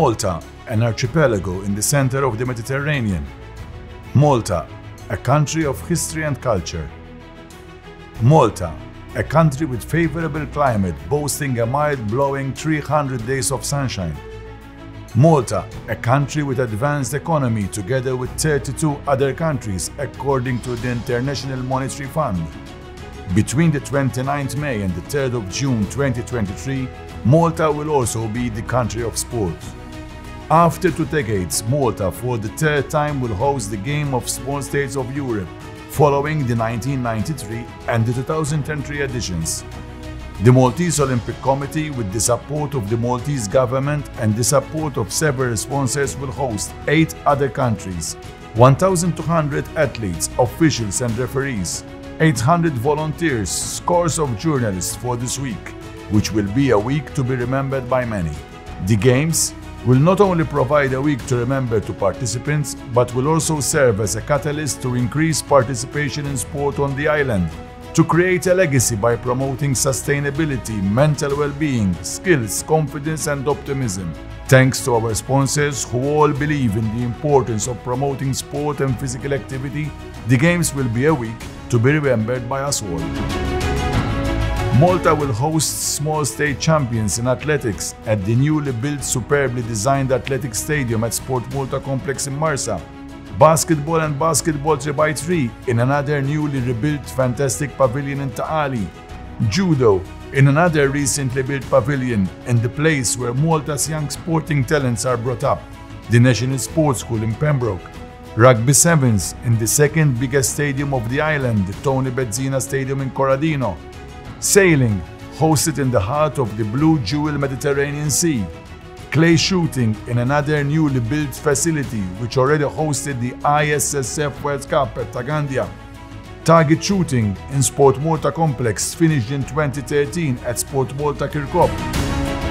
Malta, an archipelago in the center of the Mediterranean. Malta, a country of history and culture. Malta, a country with favorable climate boasting a mind-blowing 300 days of sunshine. Malta, a country with advanced economy together with 32 other countries according to the International Monetary Fund. Between the 29th May and the 3rd of June 2023, Malta will also be the country of sport. After 2 decades, Malta for the 3rd time will host the Game of Small States of Europe, following the 1993 and the 2003 editions. The Maltese Olympic Committee, with the support of the Maltese government and the support of several sponsors, will host 8 other countries, 1,200 athletes, officials and referees, 800 volunteers, scores of journalists for this week, which will be a week to be remembered by many. The Games will not only provide a week to remember to participants, but will also serve as a catalyst to increase participation in sport on the island, to create a legacy by promoting sustainability, mental well-being, skills, confidence and optimism. Thanks to our sponsors who all believe in the importance of promoting sport and physical activity, the Games will be a week to be remembered by us all. Malta will host small state champions in athletics at the newly built, superbly designed athletic stadium at Sport Malta complex in Marsa. Basketball and basketball 3x3 in another newly rebuilt fantastic pavilion in Ta'ali. Judo in another recently built pavilion in the place where Malta's young sporting talents are brought up, the National Sports School in Pembroke. Rugby sevens in the second biggest stadium of the island, the Tony Bezzina Stadium in Corradino. Sailing, hosted in the heart of the Blue Jewel Mediterranean Sea. Clay shooting in another newly built facility which already hosted the ISSF World Cup at Tagandia. Target shooting in Sport Malta complex finished in 2013 at Sport Malta Kirkop.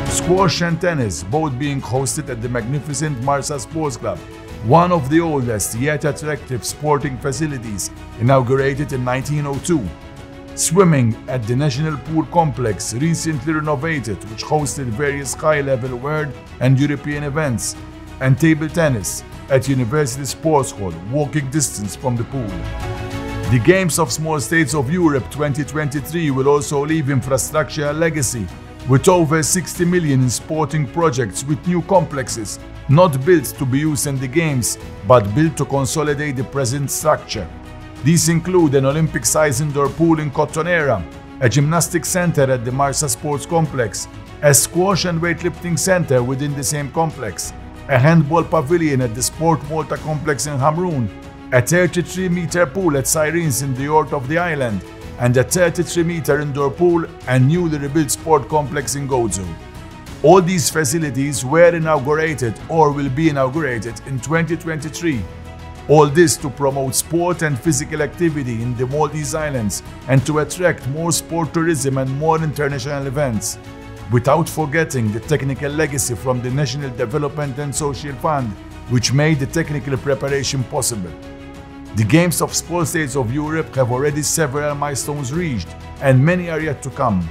Squash and tennis both being hosted at the magnificent Marsa Sports Club, one of the oldest yet attractive sporting facilities, inaugurated in 1902. Swimming at the National Pool Complex, recently renovated, which hosted various high-level world and European events, and table tennis at University Sports Hall, walking distance from the pool. The Games of Small States of Europe 2023 will also leave infrastructure a legacy, with over 60 million in sporting projects with new complexes, not built to be used in the Games, but built to consolidate the present structure. These include an Olympic-sized indoor pool in Cottonera, a gymnastics center at the Marsa Sports Complex, a squash and weightlifting center within the same complex, a handball pavilion at the Sport Malta Complex in Hamroon, a 33-meter pool at Sirens in the north of the island, and a 33-meter indoor pool and newly rebuilt sport complex in Gozo. All these facilities were inaugurated or will be inaugurated in 2023. All this to promote sport and physical activity in the Maltese Islands and to attract more sport tourism and more international events. Without forgetting the technical legacy from the National Development and Social Fund, which made the technical preparation possible. The Games of Small States of Europe have already several milestones reached, and many are yet to come.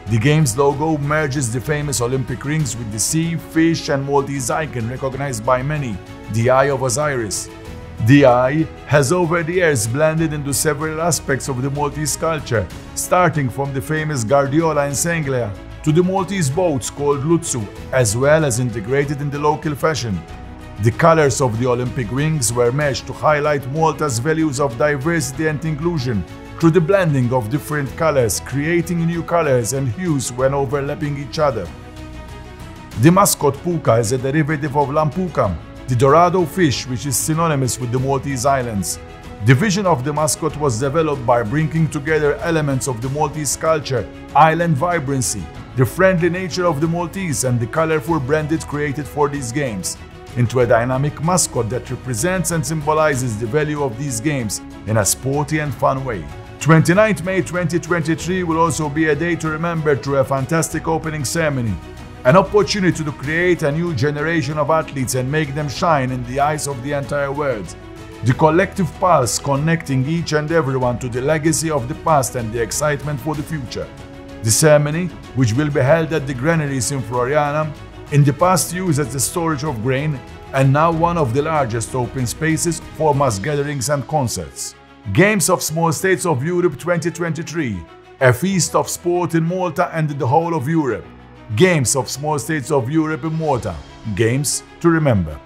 The Games logo merges the famous Olympic rings with the sea, fish and Maltese icon recognized by many, the Eye of Osiris. The eye has over the years blended into several aspects of the Maltese culture, starting from the famous Guardiola in Sanglia to the Maltese boats called Lutsu, as well as integrated in the local fashion. The colors of the Olympic rings were meshed to highlight Malta's values of diversity and inclusion through the blending of different colors, creating new colors and hues when overlapping each other. The mascot puka is a derivative of lampuka, the dorado fish, which is synonymous with the Maltese Islands. The vision of the mascot was developed by bringing together elements of the Maltese culture, island vibrancy, the friendly nature of the Maltese and the colorful branded created for these games, into a dynamic mascot that represents and symbolizes the value of these games in a sporty and fun way. 29th May 2023 will also be a day to remember through a fantastic opening ceremony. An opportunity to create a new generation of athletes and make them shine in the eyes of the entire world. The collective pulse connecting each and everyone to the legacy of the past and the excitement for the future. The ceremony, which will be held at the Granaries in Floriana, in the past used as the storage of grain and now one of the largest open spaces for mass gatherings and concerts. Games of Small States of Europe 2023, a feast of sport in Malta and in the whole of Europe. Games of Small States of Europe in Malta, games to remember.